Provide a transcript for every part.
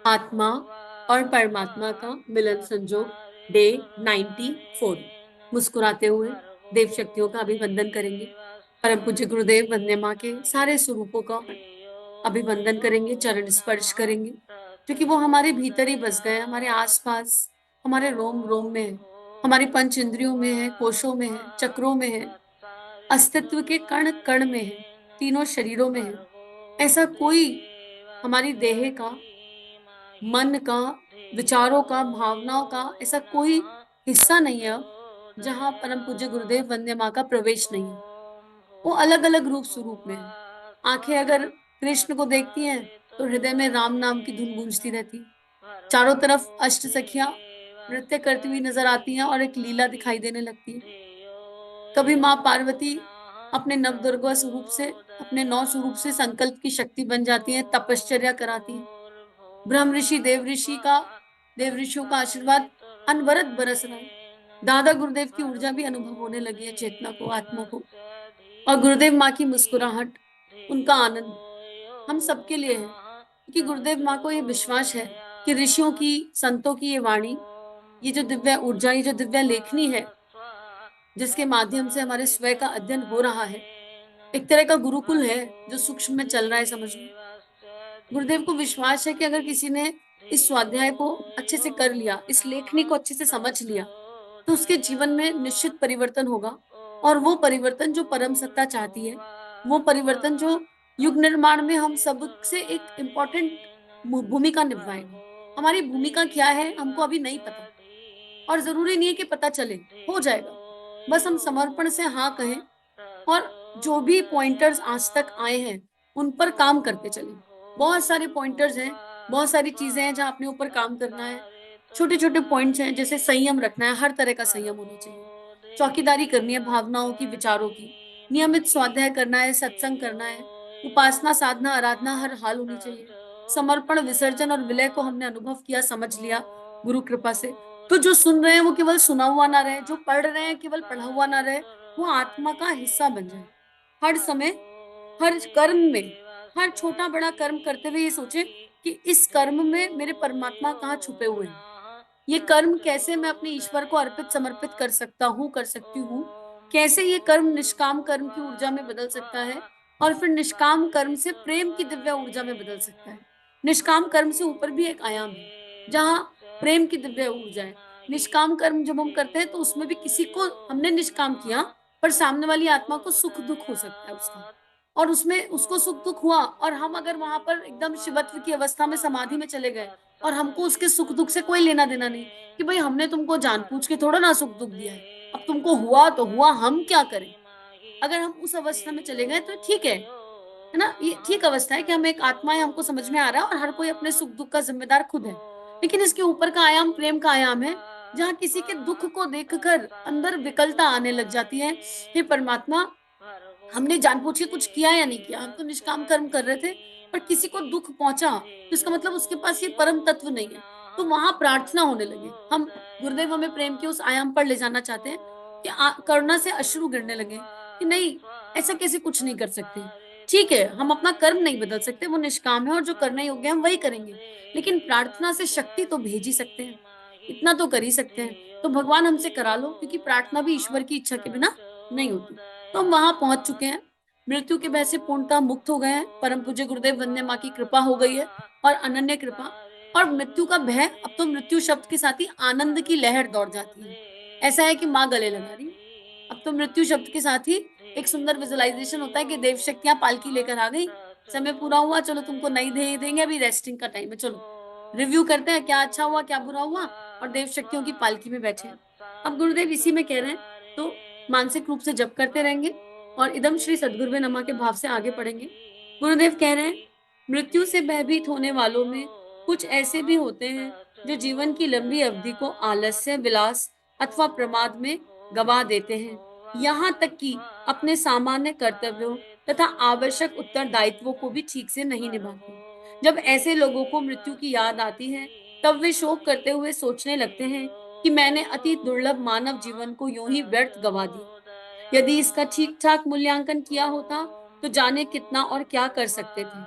आत्मा और परमात्मा का मिलन संजोग डे 94। मुस्कुराते हुए देव शक्तियों का अभिवंदन करेंगे। परम पूज्य गुरुदेव वंदे माँ के सारे स्वरूपों का अभिवंदन करेंगे, चरण स्पर्श करेंगे, क्योंकि वो हमारे भीतर ही बस गए, हमारे आसपास, हमारे रोम रोम में है, हमारी पंच इंद्रियों में है, कोशों में है, चक्रों में है, अस्तित्व के कण कण में है, तीनों शरीरों में है। ऐसा कोई हमारी देह का, मन का, विचारों का, भावनाओं का ऐसा कोई हिस्सा नहीं है अब जहाँ परम पूज्य गुरुदेव वंदे माँ का प्रवेश नहीं है। वो अलग अलग रूप स्वरूप में है। आंखें अगर कृष्ण को देखती हैं तो हृदय में राम नाम की धुन गूंजती रहती है। चारों तरफ अष्ट सखियां नृत्य करती हुई नजर आती हैं और एक लीला दिखाई देने लगती है। कभी माँ पार्वती अपने नवदुर्गा स्वरूप से, अपने 9 स्वरूप से संकल्प की शक्ति बन जाती है, तपश्चर्या कराती है। ब्रह्म ऋषि देव ऋषियों का आशीर्वाद अनवरत बरस रहा है। दादा गुरुदेव की ऊर्जा भी अनुभव होने लगी है चेतना को, आत्मा को। और गुरुदेव माँ की मुस्कुराहट, उनका आनंद हम सबके लिए है, क्योंकि गुरुदेव माँ को ये विश्वास है कि ऋषियों की, संतों की ये वाणी, ये जो दिव्य ऊर्जा, ये जो दिव्य लेखनी है, जिसके माध्यम से हमारे स्वयं का अध्ययन हो रहा है, एक तरह का गुरुकुल है जो सूक्ष्म में चल रहा है, समझ लो। गुरुदेव को विश्वास है कि अगर किसी ने इस स्वाध्याय को अच्छे से कर लिया, इस लेखनी को अच्छे से समझ लिया, तो उसके जीवन में निश्चित परिवर्तन होगा। और वो परिवर्तन जो परम सत्ता चाहती है, वो परिवर्तन जो युग निर्माण में हम सबसे एक इम्पोर्टेंट भूमिका निभाएगा। हमारी भूमिका क्या है हमको अभी नहीं पता, और जरूरी नहीं है कि पता चले, हो जाएगा। बस हम समर्पण से हाँ कहें, और जो भी पॉइंटर्स आज तक आए हैं उन पर काम करते चलें। बहुत सारे पॉइंटर्स हैं, बहुत सारी चीजें हैं जहाँ अपने ऊपर काम करना है। छोटे छोटे पॉइंट्स हैं, जैसे संयम रखना है, हर तरह का संयम होना चाहिए। चौकीदारी करनी है भावनाओं की, विचारों की। नियमित स्वाध्याय करना है, सत्संग करना है। उपासना, साधना, आराधना हर हाल होनी चाहिए। समर्पण, विसर्जन और विलय को हमने अनुभव किया, समझ लिया गुरु कृपा से। तो जो सुन रहे हैं वो केवल सुना हुआ ना रहे, जो पढ़ रहे हैं केवल पढ़ा हुआ ना रहे, वो आत्मा का हिस्सा बन जाए। हर समय, हर कर्म में, हर छोटा बड़ा कर्म करते हुए ये सोचे कि इस कर्म में मेरे परमात्मा कहाँ छुपे हुए हैं। ये कर्म कैसे मैं अपने ईश्वर को अर्पित समर्पित कर सकता हूँ, कर सकती हूँ। कैसे ये कर्म निष्काम कर्म की ऊर्जा में बदल सकता है, और फिर निष्काम कर्म से प्रेम की दिव्य ऊर्जा में बदल सकता है। निष्काम कर्म से ऊपर भी एक आयाम है जहाँ प्रेम की दिव्य ऊर्जा है। निष्काम कर्म जब हम करते हैं तो उसमें भी किसी को हमने निष्काम किया, पर सामने वाली आत्मा को सुख दुख हो सकता है उसका, और उसमें उसको सुख दुख हुआ, और हम अगर वहां पर एकदम शिवत्व की अवस्था में, समाधि में चले गए, और हमको उसके सुख दुख से कोई लेना देना नहीं, कि भाई हमने तुमको जानबूझ के थोड़ा ना सुख दुख दिया है, अब तुमको हुआ तो हुआ, हम क्या करें। अगर हम उस अवस्था में चले गए तो ठीक है ना, ये ठीक अवस्था है कि हम एक आत्मा है, हमको समझ में आ रहा है, और हर कोई अपने सुख दुख का जिम्मेदार खुद है। लेकिन इसके ऊपर का आयाम प्रेम का आयाम है, जहाँ किसी के दुख को देखकर अंदर विकलता आने लग जाती है। हे परमात्मा, हमने जानबूझ के कुछ किया या नहीं किया, हम तो निष्काम कर्म कर रहे थे, पर किसी को दुख पहुंचा तो इसका मतलब उसके पास ये परम तत्व नहीं है। तो वहां प्रार्थना होने लगे, हम गुरुदेव हमें प्रेम के उस आयाम पर ले जाना चाहते हैं कि करुणा से अश्रु गिरने लगे कि नहीं, ऐसा कैसे कुछ नहीं कर सकते। ठीक है, हम अपना कर्म नहीं बदल सकते, वो निष्काम है, और जो करने योग्य है हम वही करेंगे। लेकिन प्रार्थना से शक्ति तो भेज ही सकते हैं, इतना तो कर ही सकते हैं। तो भगवान हमसे करा लो, क्योंकि प्रार्थना भी ईश्वर की इच्छा के बिना नहीं होती। तो हम वहां पहुंच चुके हैं, मृत्यु के भय से पूर्णतः मुक्त हो गए हैं। परम पूज्य गुरुदेव वंदे माँ की कृपा हो गई है, और अनन्य कृपा। और मृत्यु का भय, अब तो मृत्यु शब्द के साथ ही आनंद की लहर दौड़ जाती है। ऐसा है कि माँ गले लगा रही है। अब तो मृत्यु शब्द के साथ ही एक सुंदर विजुअलाइजेशन होता है कि देव शक्तियां पालकी लेकर आ गई, समय पूरा हुआ, चलो तुमको नहीं दे देंगे, अभी रेस्टिंग का टाइम है, चलो रिव्यू करते हैं क्या अच्छा हुआ क्या बुरा हुआ। और देव शक्तियों की पालकी में बैठे हैं। अब गुरुदेव इसी में कह रहे हैं, तो मानसिक रूप से जप करते रहेंगे, और इदम श्री सद्गुरुवे नमः के भाव से आगे पढ़ेंगे। गुरुदेव कह रहे हैं, मृत्यु से भयभीत होने वालों में कुछ ऐसे भी होते हैं जो जीवन की लंबी अवधि को आलस्य, विलास अथवा प्रमाद में गवा देते हैं, यहाँ तक कि अपने सामान्य कर्तव्यों तथा आवश्यक उत्तरदायित्वों को भी ठीक से नहीं निभाते। जब ऐसे लोगों को मृत्यु की याद आती है, तब वे शोक करते हुए सोचने लगते हैं कि मैंने अति दुर्लभ मानव जीवन को यूं ही व्यर्थ गवा दिया। यदि इसका ठीक ठाक मूल्यांकन किया होता तो जाने कितना और क्या कर सकते थे।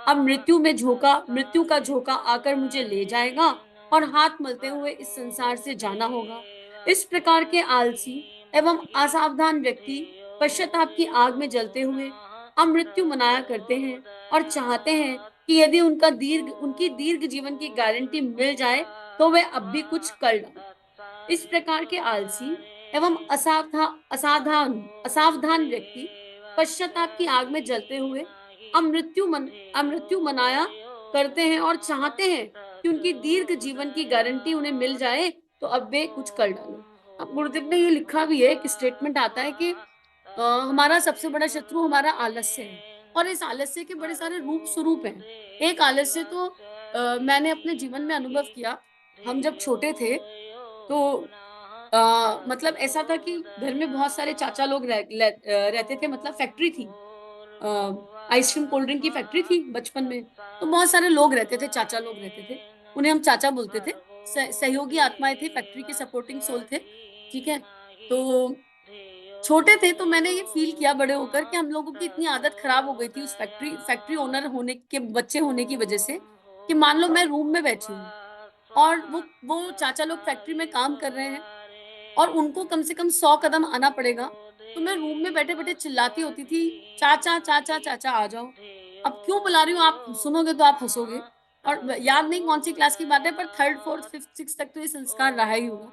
अब मृत्यु का झोंका आकर मुझे ले जाएगा और हाथ मलते हुए इस संसार से जाना होगा। इस प्रकार के आलसी एवं असावधान व्यक्ति पश्चाताप की आग में जलते हुए अमृत्यु मनाया करते हैं और चाहते हैं कि यदि उनकी दीर्घ जीवन की गारंटी मिल जाए, तो वे अब भी कुछ कर डालें। इस प्रकार के आलसी एवं असावधान व्यक्ति पश्चाताप की आग में जलते हुए अमृत्यु मन अमृत्यु मनाया करते हैं और चाहते हैं कि उनकी दीर्घ जीवन की गारंटी उन्हें मिल जाए, तो अब वे कुछ कर डालें। अब गुरुदेव ने ये लिखा भी है, एक स्टेटमेंट आता है कि हमारा सबसे बड़ा शत्रु हमारा आलस्य है और इस आलस्य के बड़े सारे रूप स्वरूप हैं। एक आलस्य तो मैंने अपने जीवन में अनुभव किया। हम जब छोटे थे तो मतलब ऐसा था कि घर में बहुत सारे चाचा लोग रहते थे, मतलब फैक्ट्री थी। अ, आइसक्रीम, कोल्ड ड्रिंक की फैक्ट्री थी बचपन में। तो बहुत सारे लोग रहते थे, चाचा लोग रहते थे। उन्हें हम चाचा बोलते थे। सहयोगी आत्माएँ थी, फैक्ट्री के सपोर्टिंग सोल थे। ठीक है? तो छोटे थे तो मैंने ये फ़ील किया बड़े होकर कि हम लोगों की इतनी आदत खराब हो गई थी उस फैक्ट्री ओनर होने के बच्चे होने की वज़ह से, कि मान लो मैं रूम में बैठी हूँ और वो चाचा लोग फैक्ट्री में काम कर रहे हैं और उनको कम से कम 100 कदम आना पड़ेगा, तो मैं रूम में बैठे-बैठे चिल्लाती होती थी, "चाचा, चाचा, चाचा आ जाओ।" अब क्यों बुला रही हूँ, आप सुनोगे तो आप हँसोगे। और याद नहीं कौन-सी क्लास की बात है, पर 3rd, 4th, 5th, 6th तक तो ये संस्कार रहा ही होगा।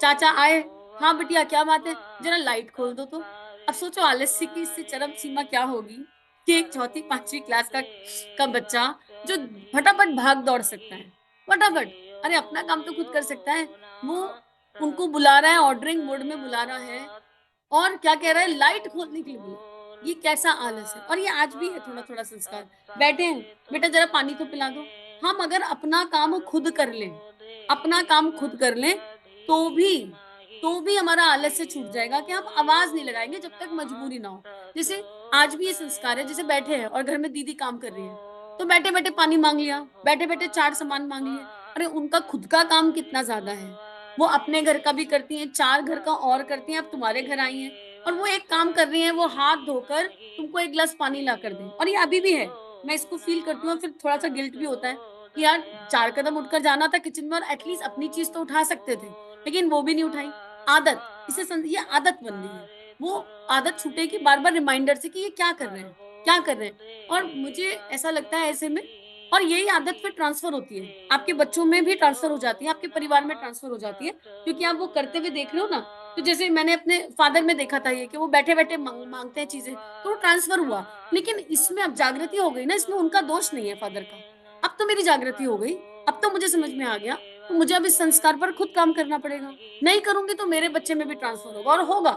चाचा आए, "हाँ बिटिया क्या बात है? ज़रा लाइट खोल दो तो।" अब सोचो आलस्य की इससे चरम सीमा क्या होगी कि एक चौथी 5वीं क्लास का बच्चा जो फटाफट भाग दौड़ सकता है, फटाफट। अरे अपना काम तो खुद कर सकता है, वो उनको बुला रहा है, ऑर्डरिंग मोड में बुला रहा है और क्या कह रहा है, लाइट खोलने के लिए बुला। ये कैसा आलस है। और ये आज भी है थोड़ा-थोड़ा संस्कार। बैठे हैं, बेटा ज़रा पानी तो पिला दो। हम अगर अपना काम खुद कर लें, अपना काम खुद कर लें, तो भी तो भी हमारा आलस्य छूट जाएगा कि हम आवाज़ नहीं लगाएँगे जब तक मजबूरी ना हो। जैसे आज भी ये संस्कार है, जैसे बैठे हैं और घर में दीदी काम कर रही है, तो बैठे-बैठे पानी माँग लिया, बैठे-बैठे 4 सामान माँग लिए। अरे उनका खुद का काम कितना ज़्यादा है। वो अपने घर का भी करती हैं, 4 घर का और करती हैं, अब तुम्हारे घर आई हैं और वो एक काम कर रही हैं, वो हाथ धोकर तुमको 1 ग्लास पानी ला कर दें। और ये अभी भी है। मैं इसको फ़ील करती हूँ और फिर थोड़ा-सा गिल्ट भी होता है कि यार 4 कदम उठकर जाना था किचन में और एटलीस्ट अपनी चीज़ तो उठा सकते थे, लेकिन वो भी नहीं उठाई। आदत, ये आदत बन गई है। वो आदत छूटेगी बार-बार रिमाइंडर से कि ये क्या कर रहे हैं, क्या कर रहे हैं? और मुझे ऐसा लगता है ऐसे में, और यही आदत फिर ट्रांसफ़र होती है। आपके बच्चों में भी ट्रांसफ़र हो जाती है, आपके परिवार में ट्रांसफ़र हो जाती है, क्योंकि आप वो करते हुए देख रहे हो ना। तो जैसे मैंने अपने फादर में देखा था ये कि वो बैठे-बैठे माँगते हैं चीज़ें, तो वो ट्रांसफ़र हुआ। लेकिन इसमें अब जागृति हो गई ना, इसमें उनका दोष नहीं है फादर का। अब तो मेरी जागृति हो गई, अब तो मुझे समझ में आ गया, तो मुझे अब इस संस्कार पर खुद काम करना पड़ेगा। नहीं करूँगी तो मेरे बच्चे में भी ट्रांसफ़र होगा और होगा।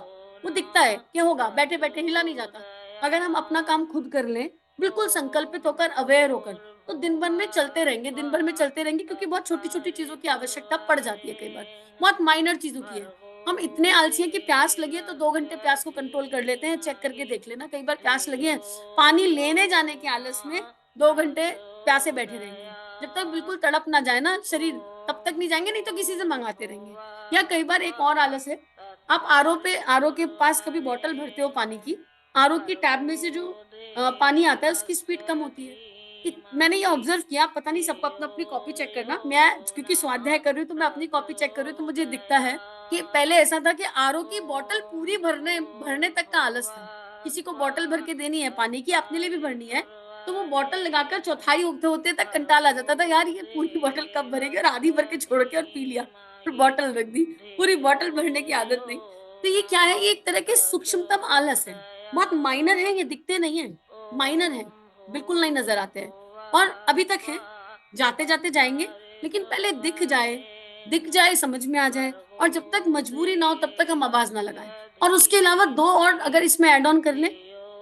वो दिखता है कि होगा, बैठे-बैठे हिला नहीं जाता। अगर हम अपना काम खुद कर लें, बिल्कुल संकल्पित होकर, अवेयर होकर, तो दिन भर में चलते रहेंगे, क्योंकि बहुत छोटी-छोटी चीज़ों की आवश्यकता पड़ जाती है कई बार, बहुत माइनर चीज़ों की है। हम इतने आलसी हैं कि प्यास लगी है तो 2 घंटे प्यास को कंट्रोल कर लेते हैं, चेक करके देख लेना, कई बार प्यास लगी है, पानी लेने जाने के आलस में 2 घंटे प्यासे बैठे रहेंगे। जब तक बिल्कुल तड़प ना जाए ना शरीर, तब तक नहीं जाएँगे, नहीं तो किसी से मँगाते रहेंगे। या कई बार एक और आलस है, आप आरओ के पास कभी बॉटल भरते हो पानी की, आरओ की टैप में से जो पानी आता है उसकी स्पीड कम होती है। मैंने ये ऑब्ज़र्व किया, पता नहीं सबको अपना-अपनी कॉपी चेक करना। मैं क्योंकि स्वाध्याय कर रही हूँ, तो मैं अपनी कॉपी चेक कर रही हूँ, तो मुझे दिखता है कि पहले ऐसा था कि आरओ की बॉटल पूरी भरने भरने तक का आलस था। किसी को बॉटल भर के देनी है पानी की, अपने लिए भी भरनी है, तो वो बॉटल लगाकर चौथाई होते-होते तक कंटाल आ जाता था, यार ये पूरी बॉटल कब भरेगी, और आधी भर के छोड़ के और पी लिया, फिर बॉटल रख दी, पूरी बॉटल भरने की आदत नहीं। तो ये क्या है, ये एक तरह के सूक्ष्मतम आलस है। बहुत माइनर है, ये दिखते नहीं हैं, माइनर है, बिल्कुल नहीं नज़र आते हैं और अभी तक हैं, जाते-जाते जाएँगे, लेकिन पहले दिख जाए, समझ में आ जाए, और जब तक मजबूरी ना हो तब तक हम आवाज़ ना लगाएँ। और उसके अलावा 2 और अगर इसमें ऐड ऑन कर लें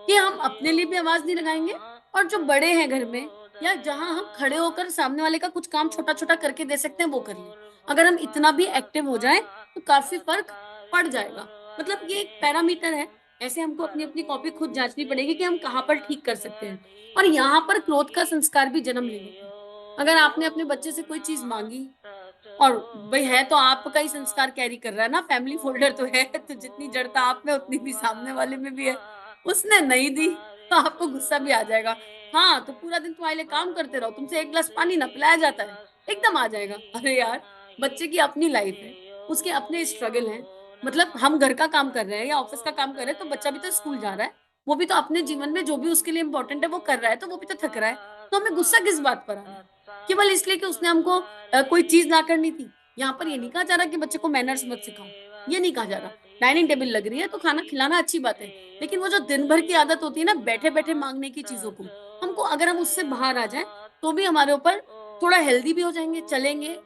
कि हम अपने लिए भी आवाज़ नहीं लगाएँगे और जो बड़े हैं घर में या जहाँ हम खड़े होकर सामने वाले का कुछ काम छोटा-छोटा करके दे सकते हैं, वो कर लें। अगर हम इतना भी एक्टिव हो जाएँ, तो काफ़ी फ़र्क पड़ जाएगा। मतलब ये एक पैरामीटर है, ऐसे हमको अपनी-अपनी कॉपी खुद जाँचनी पड़ेगी कि हम कहाँ पर ठीक कर सकते हैं। और यहाँ पर क्रोध का संस्कार भी जन्म ले लेता है। अगर आपने अपने बच्चे से कोई चीज़ माँगी और भई है तो आपका ही संस्कार कैरी कर रहा है ना, फैमिली फ़ोल्डर तो है, तो जितनी जड़ता आप में उतनी भी सामने वाले में भी है। उसने नहीं दी, तो आपको गुस्सा भी आ जाएगा। हाँ, तो पूरा दिन तुम्हारे लिए काम करते रहो, तुमसे 1 ग्लास पानी ना पिलाया जाता है, एकदम आ जाएगा। अरे यार! बच्चे की अपनी लाइफ़ है, उसके अपने स्ट्रगल हैं। मतलब हम घर का काम कर रहे हैं या ऑफ़िस का काम कर रहे हैं, तो बच्चा भी तो स्कूल जा रहा है। वो भी तो अपने जीवन में जो भी उसके लिए इम्पोर्टेंट है, वो कर रहा है, तो वो भी तो थक रहा है। तो हमें गुस्सा किस बात पर आ रहा है? केवल इसलिए कि उसने हमको कोई चीज़ ना करनी थी। यहाँ पर ये नहीं कहा जा रहा कि बच्चे को मैनर्स मत सिखाओ, ये नहीं कहा जा रहा। डाइनिंग टेबल लग रही है, तो खाना खिलाना अच्छी बात है। लेकिन वो जो दिन भर की आदत होती है ना, बैठे-बैठे माँगने की चीज़ों को, हमको अगर हम उससे बाहर आ जाएँ, तो भी हमारे ऊपर थोड़ा हेल्दी भी हो जाएँगे, चलेंगे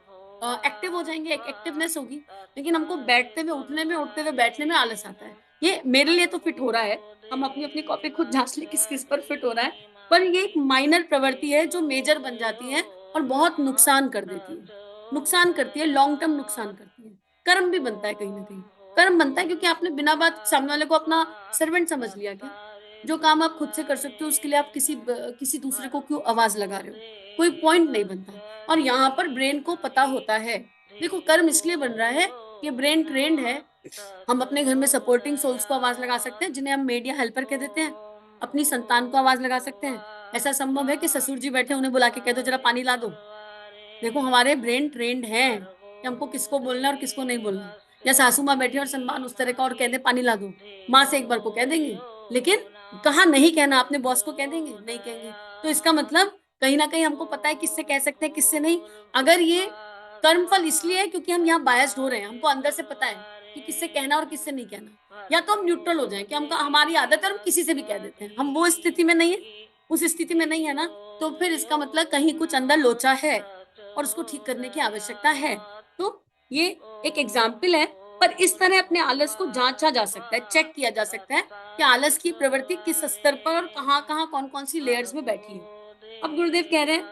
एक्टिव हो जाएँगे, एक एक्टिवनेस होगी। लेकिन हमको बैठते हुए उठने में, उठते हुए बैठने में आलस आता है। ये मेरे लिए तो फिट हो रहा है। हम अपनी-अपनी कॉपी खुद जाँच लें किस-किस पर फिट हो रहा है। पर ये एक माइनर प्रवृत्ति है जो मेजर बन जाती है और बहुत नुकसान कर देती है। नुकसान करती है, लॉन्ग टर्म नुकसान करती है। कर्म भी बनता है कहीं न कहीं। कर्म बनता है क्योंकि आपने बिना बात सामने वाले को अपना सर्वेंट समझ लिया क्या? जो काम आप खुद से कर सकते हो उसके लिए आप किसी दूसरे को क्यों आवाज़ लगा रहे हो? कोई पॉइंट नहीं बनता और यहाँ पर ब्रेन को पता होता है। देखो कर्म इसलिए बन रहा है कि ब्रेन ट्रेन्ड है। हम अपने घर में सपोर्टिंग सोल्स को आवाज़ लगा सकते हैं जिन्हें हम मेड या हेल्पर कह देते हैं। अपनी संतान को आवाज़ लगा सकते हैं। ऐसा संभव है कि ससुर जी बैठे हैं उन्हें बुला के कह दो जरा पानी ला दो। देखो हमारे ब्रेन ट्रेन्ड हैं कि हमको किसको बोलना है और किसको नहीं बोलना। या सासू माँ बैठी है और सम्मान उस तरह का और कह दे पानी ला दो। माँ से एक बार को कह देंगे, लेकिन कहाँ नहीं कहना अपने बॉस को कह देंगे? नहीं कहेंगे। तो इसका मतलब कहीं न कहीं हमको पता है किससे कह सकते हैं, किससे नहीं। अगर ये कर्मफल इसलिए है क्योंकि हम यहाँ बायस्ड हो रहे हैं, हमको अंदर से पता है कि किससे कहना और किससे नहीं कहना। या तो हम न्यूट्रल हो जाएँ कि हमका हमारी आदत है और हम किसी से भी कह देते हैं। हम वो स्थिति में नहीं है, उस स्थिति में नहीं है ना, तो फिर इसका मतलब कहीं कुछ अंदर लोचा है। और उसको ठीक करने की आवश्यकता है। तो ये एक एग्ज़ाम्पल है, पर इस तरह अपने आलस को जाँचा जा सकता है, चेक किया जा सकता है कि आलस की प्रवृत्ति किस स्तर पर और कहाँ-कहाँ, कौन-कौन सी लेयर्स में बैठी है। अब गुरुदेव कह रहे हैं,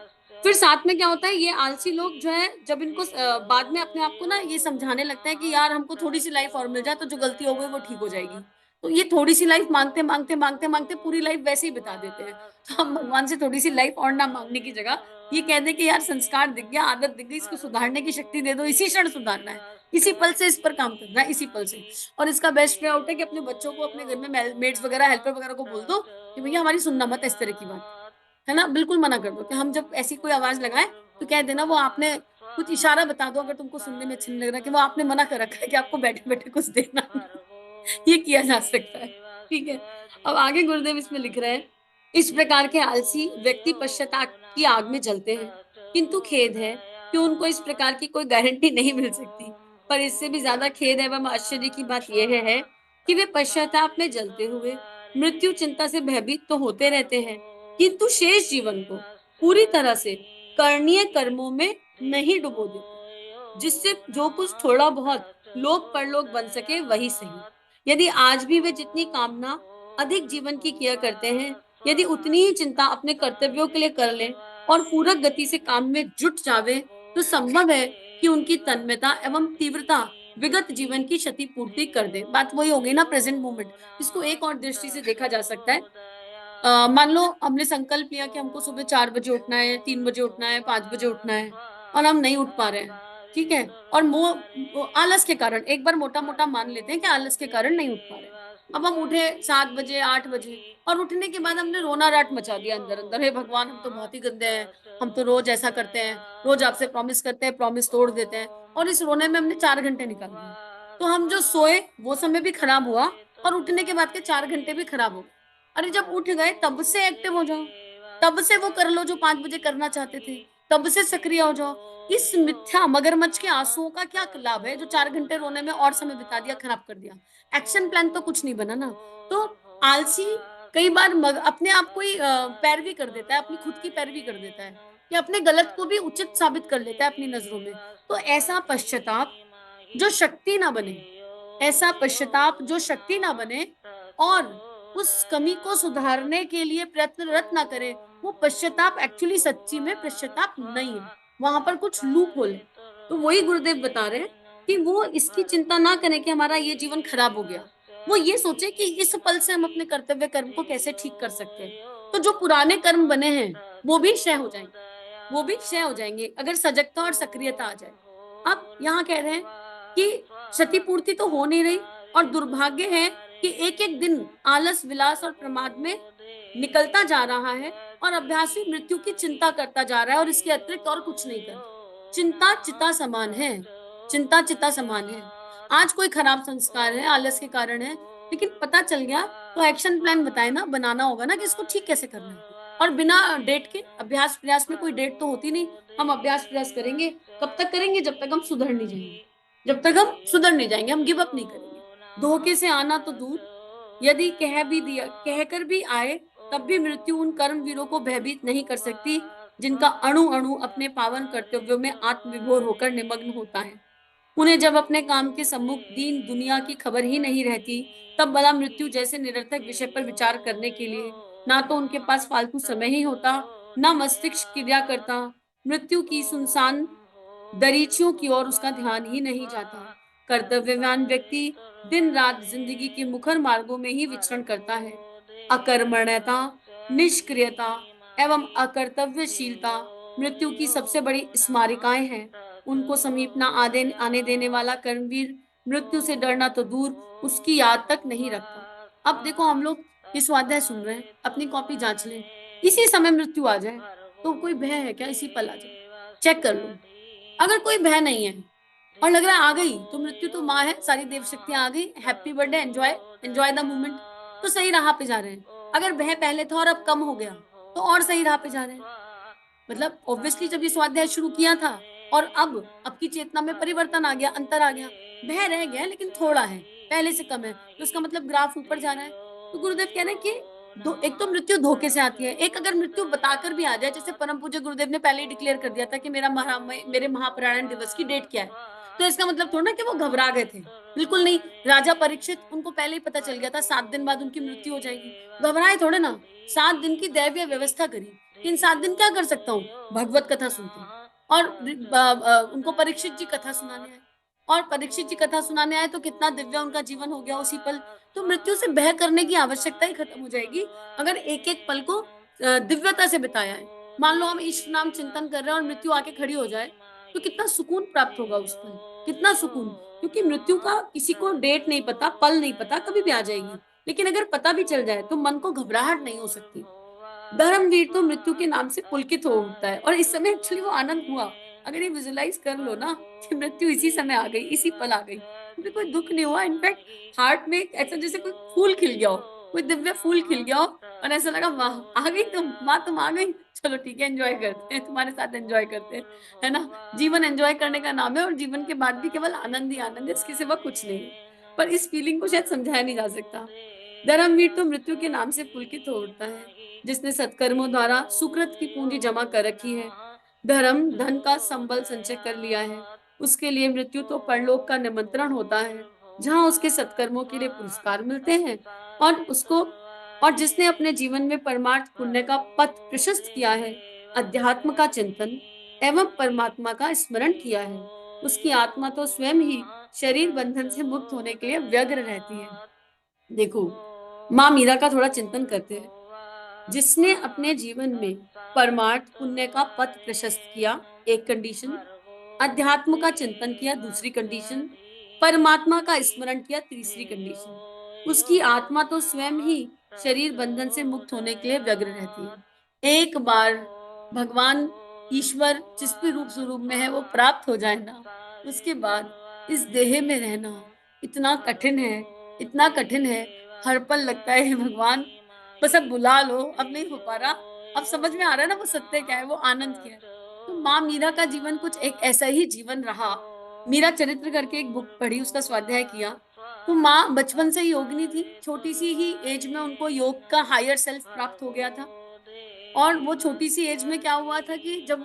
फिर साथ में क्या होता है, ये आलसी लोग जो हैं, जब इनको बाद में अपने आप को ना ये समझाने लगते हैं कि यार हमको थोड़ी-सी लाइफ़ और मिल जाए तो जो गलती हो गई वो ठीक हो जाएगी। तो ये थोड़ी-सी लाइफ़ माँगते-माँगते, माँगते-माँगते पूरी लाइफ़ वैसे ही बिता देते हैं। तो हम भगवान से थोड़ी-सी लाइफ़ और ना माँगने की जगह ये कह दें कि यार संस्कार दिख गया, आदत दिख गई, इसको सुधारने की शक्ति दे दो, इसी क्षण सुधारना है, इसी पल से इस पर काम करना है, इसी पल से। और इसका बेस्ट वे आउट है कि अपने बच्चों को अपने घर में मेड्स वगैरह, हेल्पर वगैरह को बोल दो कि भैया हमारी सुनना मत इस तरह की बात, है ना? बिल्कुल मना कर दो कि हम जब ऐसी कोई आवाज़ लगाएँ, तो कह देना वो आपने कुछ इशारा बता दो अगर तुमको सुनने में अच्छा नहीं लग रहा कि वो आपने मना कर रखा है कि आपको बैठे-बैठे कुछ देना नहीं। ये किया जा सकता है, ठीक है? अब आगे गुरुदेव इसमें लिख रहे हैं, इस प्रकार के आलसी व्यक्ति पश्चाताप की आग में जलते हैं, किंतु खेद है कि उनको इस प्रकार की कोई गारंटी नहीं मिल सकती। पर इससे भी ज़्यादा खेद एवं आश्चर्य की बात यह है कि वे पश्चाताप में जलते हुए मृत्यु चिंता से भयभीत तो होते रहते हैं, किंतु शेष जीवन को पूरी तरह से करणीय कर्मों में नहीं डुबो देते। जिससे जो कुछ थोड़ा बहुत लोक परलोक बन सके वही सही। यदि आज भी वे जितनी कामना अधिक जीवन की किया करते हैं, यदि उतनी ही चिंता अपने कर्तव्यों के लिए कर लें और पूरक गति से काम में जुट जावें, तो संभव है कि उनकी तन्मयता एवं तीव्रता विगत जीवन की क्षतिपूर्ति कर दे। बात वही हो गई ना प्रेज़ेंट मोमेंट। इसको एक और दृष्टि से देखा जा सकता है। मान लो हमने संकल्प लिया कि हमको सुबह 4 बजे उठना है, 3 बजे उठना है, 5 बजे उठना है और हम नहीं उठ पा रहे हैं, ठीक है? और वो आलस के कारण एक बार मोटा-मोटा मान लेते हैं कि आलस के कारण नहीं उठ पा रहे हैं। अब हम उठे 7 बजे, 8 बजे और उठने के बाद हमने रोना-राट मचा दिया अंदर-अंदर, हे भगवान हम तो बहुत ही गंदे हैं, हम तो रोज़ ऐसा करते हैं, रोज़ आपसे प्रॉमिस करते हैं, प्रॉमिस तोड़ देते हैं और इस रोने में हमने 4 घंटे निकाल दिए। तो हम जो सोए वो समय भी खराब हुआ और उठने के बाद के 4 घंटे भी खराब हो गए। अरे जब उठ गए तब से एक्टिव हो जाओ, तब से वो कर लो जो 5 बजे करना चाहते थे, तब से सक्रिय हो जाओ। इस मिथ्या मगरमच्छ के आँसुओं का क्या लाभ है जो 4 घंटे रोने में और समय बिता दिया, खराब कर दिया। एक्शन प्लान तो कुछ नहीं बना ना। तो आलसी कई बार अपने आप को ही पैरवी कर देता है, अपनी खुद की पैरवी कर देता है, या अपने गलत को भी उचित साबित कर लेता है अपनी नज़रों में। तो ऐसा पश्चाताप जो शक्ति ना बने, ऐसा पश्चाताप जो शक्ति ना बने और उस कमी को सुधारने के लिए प्रयत्नरत ना करे, वो पश्चाताप एक्चुअली सच्ची में पश्चाताप नहीं है, वहाँ पर कुछ लूप होल है। तो वही गुरुदेव बता रहे हैं कि वो इसकी चिंता ना करें कि हमारा ये जीवन खराब हो गया। वो ये सोचे कि इस पल से हम अपने कर्तव्य कर्म को कैसे ठीक कर सकते हैं। तो जो पुराने कर्म बने हैं, वो भी क्षय हो जाएँगे। वो भी क्षय हो जाएँगे, अगर सजगता और सक्रियता आ जाए। अब यहाँ कह रहे हैं कि क्षतिपूर्ति तो हो नहीं रही और दुर्भाग्य है कि एक-एक दिन आलस, विलास और प्रमाद में निकलता जा रहा है और अभ्यासी मृत्यु की चिंता करता जा रहा है और इसके अतिरिक्त और कुछ नहीं कर। चिंता चिता समान है, चिंता चिता समान है। आज कोई खराब संस्कार है, आलस के कारण है, लेकिन पता चल गया तो एक्शन प्लान बताए ना, बनाना होगा ना कि इसको ठीक कैसे करना है। और बिना डेट के अभ्यास प्रयास में कोई डेट तो होती नहीं। हम अभ्यास प्रयास करेंगे, कब तक करेंगे? जब तक हम सुधर नहीं जाएंगे, जब तक हम सुधर नहीं जाएंगे, हम गिव अप नहीं करेंगे। धोखे से आना तो दूर, यदि कह भी दिया, कहकर भी आए, तब भी मृत्यु उन कर्मवीरों को भयभीत नहीं कर सकती जिनका अणु अणु अपने पावन कर्तव्यों में आत्मविभोर होकर निमग्न होता है। उन्हें जब अपने काम के सम्मुख दीन दुनिया की खबर ही नहीं रहती, तब भला मृत्यु जैसे निरर्थक विषय पर विचार करने के लिए ना तो उनके पास फालतू समय ही होता, ना मस्तिष्क क्रिया करता। मृत्यु की सुनसान दरीचियों की ओर उसका ध्यान ही नहीं जाता। कर्तव्यवान व्यक्ति दिन रात जिंदगी के मुखर मार्गों में ही विचरण करता है। अकर्मण्यता, निष्क्रियता एवं अकर्तव्यशीलता मृत्यु की सबसे बड़ी स्मारिकाएं हैं। उनको समीप न आने देने वाला कर्मवीर मृत्यु से डरना तो दूर, उसकी याद तक नहीं रखता। अब देखो, हम लोग ये स्वाध्याय सुन रहे हैं, अपनी कॉपी जांच लें, इसी समय मृत्यु आ जाए तो कोई भय है क्या? इसी पल आ जाए, चेक कर लो। अगर कोई भय नहीं है और लग रहा है आ गई, तो मृत्यु तो माँ है, सारी देव शक्तियां आ गई, happy birthday, enjoy enjoy the moment, तो सही राह पे जा रहे हैं। अगर भय पहले था और अब कम हो गया, तो और सही राह पे जा रहे हैं। मतलब ऑब्वियसली जब ये स्वाध्याय शुरू किया था और अब की चेतना में परिवर्तन आ गया, अंतर आ गया, भय रह गया लेकिन थोड़ा है, पहले से कम है, तो इसका मतलब ग्राफ ऊपर जा रहा है। तो गुरुदेव कह रहे हैं कि एक तो मृत्यु धोखे से आती है, एक अगर मृत्यु बताकर भी आ जाए, जैसे परम पूज्य गुरुदेव ने पहले ही डिक्लेयर कर दिया था कि मेरे महाप्रयाण दिवस की डेट क्या है, तो इसका मतलब थोड़ा ना कि वो घबरा गए थे, बिल्कुल नहीं। राजा परीक्षित, उनको पहले ही पता चल गया था 7 दिन बाद उनकी मृत्यु हो जाएगी, घबराए थोड़े ना। 7 दिन की दैवीय व्यवस्था करी, इन 7 दिन क्या कर सकता हूँ? भगवत कथा सुनते हैं। और उनको परीक्षित जी कथा सुनाने आए, और परीक्षित जी कथा सुनाने आए तो कितना दिव्य उनका जीवन हो गया उसी पल। तो मृत्यु से भय करने की आवश्यकता ही खत्म हो जाएगी अगर एक एक पल को दिव्यता से बिताया है। मान लो हम ईश्वर नाम चिंतन कर रहे हैं और मृत्यु आके खड़ी हो जाए, तो कितना सुकून प्राप्त होगा उस पल, कितना सुकून। क्योंकि मृत्यु का किसी को डेट नहीं पता, पल नहीं पता, कभी भी आ जाएगी। लेकिन अगर पता भी चल जाए तो मन को घबराहट नहीं हो सकती। धर्मवीर तो मृत्यु के नाम से पुलकित हो उठता है, और इस समय एक्चुअली वो आनंद हुआ। अगर ये विजुलाइज कर लो ना कि मृत्यु इसी समय आ गई, इसी पल आ गई, तो कोई दुख नहीं हुआ। इनफैक्ट हार्ट में ऐसा जैसे कोई फूल खिल गया हो, कोई दिव्य फूल खिल गया हो, और ऐसा लगा वाह आ गई तुम, माँ तुम आ गई, चलो ठीक है एंजॉय करते हैं, तुम्हारे साथ एंजॉय करते हैं, है ना। जीवन एंजॉय करने का नाम है, और जीवन के बाद भी केवल आनंद ही आनंद है, इसके सिवा कुछ नहीं है। पर इस फीलिंग को शायद समझाया नहीं जा सकता। धर्मवीर तो मृत्यु के नाम से पुलकित हो उठता है, जिसने सत्कर्मों द्वारा सुकृत की पूंजी जमा कर रखी है, धर्म धन का संबल संचय कर लिया है, उसके लिए मृत्यु तो परलोक का निमंत्रण होता है, जहां उसके सत्कर्मों के लिए पुरस्कार मिलते हैं। और उसको, और जिसने अपने जीवन में परमार्थ पुण्य का पथ प्रशस्त किया है, अध्यात्म का चिंतन एवं परमात्मा का स्मरण किया है, उसकी आत्मा तो स्वयं ही शरीर बंधन से मुक्त होने के लिए व्यग्र रहती है। देखो, माँ मीरा का थोड़ा चिंतन करते हैं। जिसने अपने जीवन में परमार्थ पुण्य का पथ प्रशस्त किया, एक कंडीशन, अध्यात्म का चिंतन किया, दूसरी कंडीशन, परमात्मा का स्मरण किया, तीसरी कंडीशन, उसकी आत्मा तो स्वयं ही शरीर बंधन से मुक्त होने के लिए व्यग्र रहती है। एक बार भगवान ईश्वर जिस भी रूप स्वरूप में है वो प्राप्त हो जाए ना, उसके बाद इस देह में रहना इतना कठिन है, इतना कठिन है। हर पल लगता है "हे भगवान, बस अब बुला लो, अब नहीं हो पा रहा।" अब समझ में आ रहा है ना वो सत्य क्या है, वो आनंद क्या है। तो माँ मीरा का जीवन कुछ एक ऐसा ही जीवन रहा। मीरा चरित्र करके एक बुक पढ़ी, उसका स्वाध्याय किया। तो माँ बचपन से योगिनी थी, छोटी सी ही एज में उनको योग का हायर सेल्फ प्राप्त हो गया था। और वो छोटी सी एज में क्या हुआ था कि जब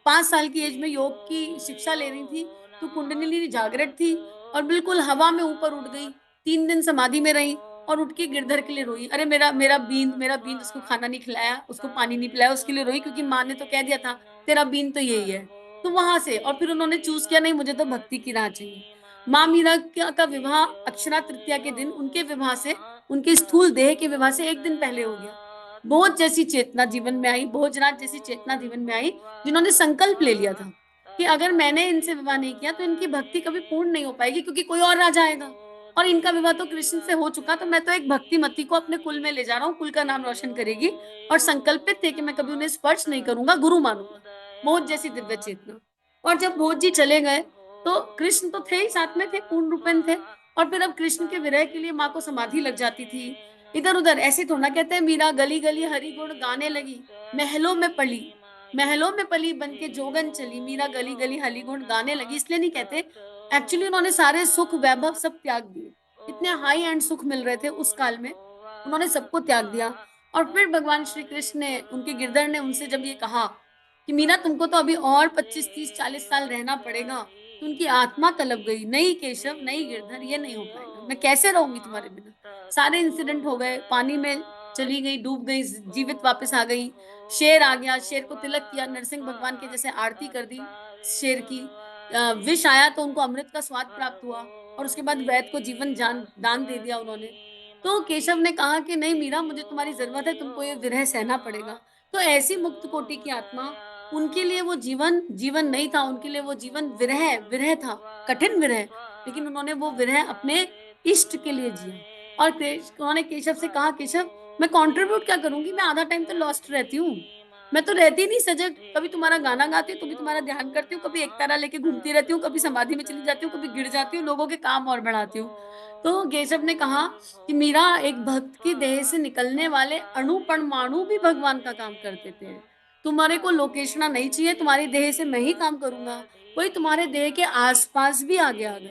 5 साल की एज में योग की शिक्षा ले रही थी, तो कुंडलिनी जागृत थी और बिल्कुल हवा में ऊपर उड़ गई। 3 दिन समाधि में रही और उठ के गिरधर के लिए रोई। अरे मेरा मेरा बीन, उसको खाना नहीं खिलाया, उसको पानी नहीं पिलाया, उसके लिए रोई, क्योंकि माँ ने तो कह दिया था तेरा बीन तो यही है। तो वहां से और फिर उन्होंने चूज किया, नहीं मुझे तो भक्ति की राह चाहिए। माँ मीरा का विवाह अक्षरा तृतीया के दिन, उनके विवाह से, उनके स्थूल देह के विवाह से एक दिन पहले हो गया। बोझ जैसी चेतना जीवन में आई, भोजराज जैसी चेतना जीवन में आई, जिन्होंने संकल्प ले लिया था कि अगर मैंने इनसे विवाह नहीं किया तो इनकी भक्ति कभी पूर्ण नहीं हो पाएगी, क्योंकि कोई और राजा आएगा और इनका विवाह तो कृष्ण से हो चुका, तो मैं तो एक भक्तिमती को अपने कुल में ले जा रहा हूँ, कुल का नाम रोशन करेगी। और संकल्पित थे कि मैं कभी उन्हें स्पर्श नहीं करूंगा, गुरु मानूंगा। भोज जैसी दिव्य चेतना। और जब भोज जी चले गए, तो कृष्ण तो थे ही, साथ में थे, पूर्ण रूपेण थे। और फिर अब कृष्ण के विरह के लिए माँ को समाधि लग जाती थी। इधर उधर ऐसे थोड़ा कहते हैं, मीरा गली गली हरि गुण गाने लगी, महलों में पली, महलों में पली बन के जोगन चली, मीरा गली गली हरि गुण गाने लगी, इसलिए नहीं कहते। एक्चुअली उन्होंने सारे सुख वैभव सब त्याग दिए। इतने हाई एंड सुख मिल रहे थे उस काल में, उन्होंने सबको त्याग दिया। और फिर भगवान श्री कृष्ण ने, उनके गिरधर ने उनसे जब ये कहा कि मीना तुमको तो अभी और 25 30 40 साल रहना पड़ेगा, तो उनकी आत्मा तलब गई, नहीं केशव नहीं गिरधर, ये नहीं हो पाएगा, मैं कैसे रहूंगी तुम्हारे बिना। सारे इंसिडेंट हो गए, पानी में चली गई, डूब गई, जीवित वापस आ गई। शेर आ गया, शेर को तिलक किया, नरसिंह भगवान के जैसे आरती कर दी शेर की। विष आया तो उनको अमृत का स्वाद प्राप्त हुआ, और उसके बाद वैद को जीवन जान दान दे दिया उन्होंने। तो केशव ने कहा कि नहीं मीरा, मुझे तुम्हारी जरूरत है, तुमको ये विरह सहना पड़ेगा। तो ऐसी मुक्त कोटि की आत्मा, उनके लिए वो जीवन जीवन नहीं था, उनके लिए वो जीवन विरह विरह था, कठिन विरह। लेकिन उन्होंने वो विरह अपने इष्ट के लिए जिया। और उन्होंने केशव से कहा, केशव मैं कंट्रीब्यूट क्या करूंगी, मैं आधा टाइम तो लॉस्ट रहती हूँ, मैं तो रहती नहीं सजग, कभी तुम्हारा गाना गाती हूँ, कभी तुम्हारा ध्यान करती हूँ, कभी एक तारा लेके घूमती रहती हूँ, कभी समाधि में चली जाती हूँ, कभी गिर जाती हूँ, लोगों के काम और बढ़ाती हूँ। तो केशव ने कहा कि मीरा, एक भक्त की देह से निकलने वाले अणु परमाणु भी भगवान का काम कर देते हैं। तुम्हारे को लोकेशना नहीं चाहिए, तुम्हारी देह से मैं ही काम करूंगा। कोई तुम्हारे देह के आसपास भी आगे आ गए,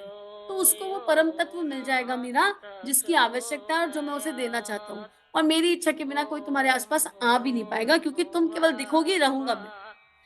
तो उसको वो परम तत्व मिल जाएगा मीरा, जिसकी आवश्यकता है और जो मैं उसे देना चाहता हूँ। और मेरी इच्छा के बिना कोई तुम्हारे आसपास आ भी नहीं पाएगा, क्योंकि तुम केवल दिखोगी, रहूंगा मैं।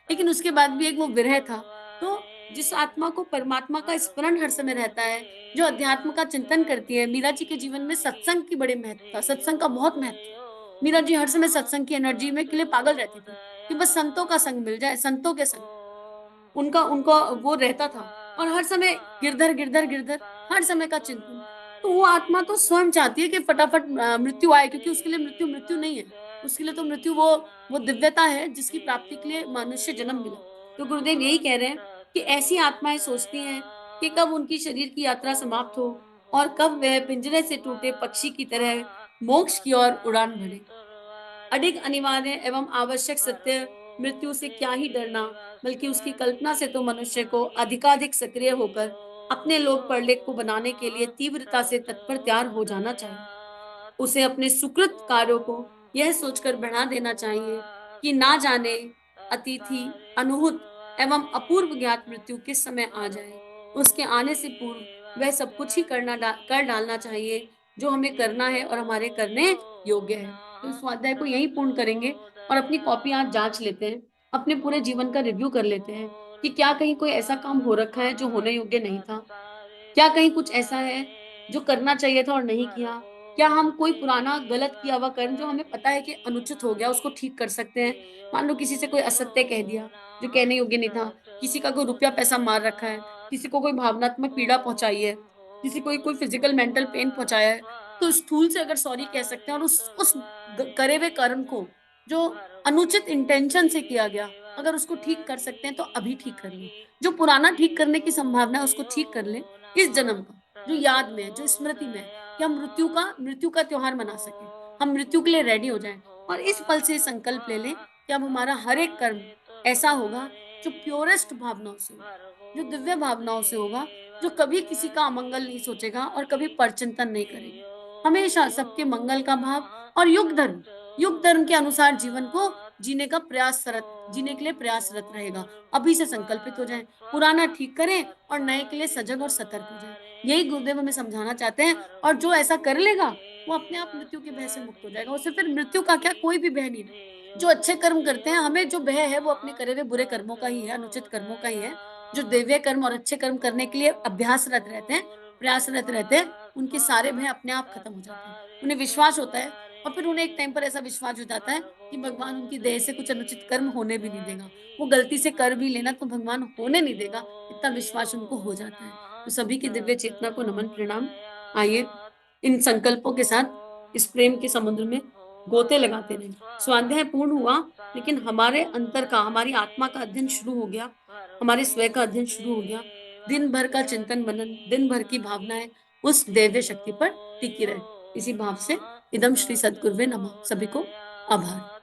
लेकिन उसके बाद भी एक वो विरह था। तो जिस आत्मा को परमात्मा का स्मरण हर समय रहता है, जो अध्यात्म का चिंतन करती है, मीरा जी के जीवन में सत्संग की बड़ी महत्व था, सत्संग का बहुत महत्व था। मीरा जी हर समय सत्संग की एनर्जी में के लिए पागल रहती थी, कि बस संतों का संग मिल जाए, संतों के संग उनका उनका वो रहता था। और हर समय गिरधर गिरधर गिरधर, हर समय का चिंतन। तो वो आत्मा तो स्वयं चाहती है कि फटाफट मृत्यु आए, क्योंकि उसके लिए मृत्यु मृत्यु नहीं है। उसके लिए तो मृत्यु वो दिव्यता है जिसकी प्राप्ति के लिए मनुष्य जन्म मिला। तो गुरुदेव यही कह रहे हैं कि ऐसी आत्माएं सोचती हैं कि कब उनकी शरीर की यात्रा समाप्त हो, और कब वह पिंजरे से टूटे पक्षी की तरह मोक्ष की ओर उड़ान भरे। अधिक अनिवार्य एवं आवश्यक सत्य, मृत्यु से क्या ही डरना, बल्कि उसकी कल्पना से तो मनुष्य को अधिकाधिक सक्रिय होकर अपने लोक परलेख को बनाने के लिए तीव्रता से तत्पर तैयार हो जाना चाहिए। उसे अपने सुकृत कार्यों को यह सोचकर बढ़ा देना चाहिए कि ना जाने अतिथि, अनूहुत एवं अपूर्व ज्ञात मृत्यु किस समय आ जाए। उसके आने से पूर्व वह सब कुछ ही कर डालना चाहिए जो हमें करना है और हमारे करने योग्य है। तो इस स्वाध्याय को यहीं पूर्ण करेंगे, और अपनी कॉपी आज जांच लेते हैं, अपने पूरे जीवन का रिव्यू कर लेते हैं कि क्या कहीं कोई ऐसा काम हो रखा है जो होने योग्य नहीं था, क्या कहीं कुछ ऐसा है जो करना चाहिए था और नहीं किया? क्या हम कोई पुराना गलत किया हुआ कर्म जो हमें पता है कि अनुचित हो गया, उसको ठीक कर सकते हैं? मान लो किसी से कोई असत्य कह दिया, जो कहने योग्य नहीं था, किसी का कोई रुपया पैसा मार रखा है, किसी को कोई भावनात्मक पीड़ा पहुँचाई है, किसी को कोई फिजिकल मेंटल पेन पहुँचाया है, तो स्थूल से अगर सॉरी कह सकते हैं, और उस करे हुए कर्म को जो अनुचित इंटेंशन से किया गया, अगर उसको ठीक कर सकते हैं तो अभी ठीक कर लें। जो पुराना ठीक करने की संभावना है उसको ठीक कर लें, इस जन्म का, जो याद में है, जो स्मृति में है, कि हम मृत्यु का त्योहार मना सकें, हम मृत्यु के लिए रेडी हो जाएं। और इस पल से संकल्प ले लें कि अब हमारा हर एक कर्म ऐसा होगा जो प्योरेस्ट भावनाओं से होगा, जो दिव्य भावनाओं से होगा, जो कभी किसी का अमंगल नहीं सोचेगा और कभी परचिंतन नहीं करेगा। हमेशा सबके मंगल का भाव, और युग धर्म के अनुसार जीवन को जीने के लिए प्रयासरत रहेगा। अभी से संकल्पित हो जाएं, पुराना ठीक करें और नए के लिए सजग और सतर्क हो जाएं। यही गुरुदेव हमें समझाना चाहते हैं। और जो ऐसा कर लेगा, वो अपने आप मृत्यु के भय से मुक्त हो जाएगा। उसे फिर मृत्यु का क्या, कोई भी भय नहीं रहे। जो अच्छे कर्म करते हैं, हमें जो भय है वो अपने करे हुए बुरे कर्मों का ही है, अनुचित कर्मों का ही है। जो दिव्य कर्म और अच्छे कर्म करने के लिए अभ्यासरत रहते हैं, प्रयासरत रहते हैं, उनके सारे भय अपने आप खत्म हो जाते हैं। उन्हें विश्वास होता है, और फिर उन्हें एक टाइम पर ऐसा विश्वास हो जाता है कि भगवान उनकी देह से कुछ अनुचित कर्म होने भी नहीं देगा। वो गलती से कर भी लेना तो भगवान होने नहीं देगा, इतना विश्वास उनको हो जाता है। तो सभी की दिव्य चेतना को नमन प्रणाम। आइए इन संकल्पों के साथ इस प्रेम के समुद्र में गोते लगाते रहें। स्वाध्याय पूर्ण हुआ, लेकिन हमारे अंतर का, हमारी आत्मा का अध्ययन शुरू हो गया, हमारे स्वयं का अध्ययन शुरू हो गया। दिन भर का चिंतन मनन, दिन भर की भावनाएं, उस दैवीय शक्ति पर टिकी रहे। इसी भाव से इदम श्री सद्गुरुवे नमः। सभी को आभार।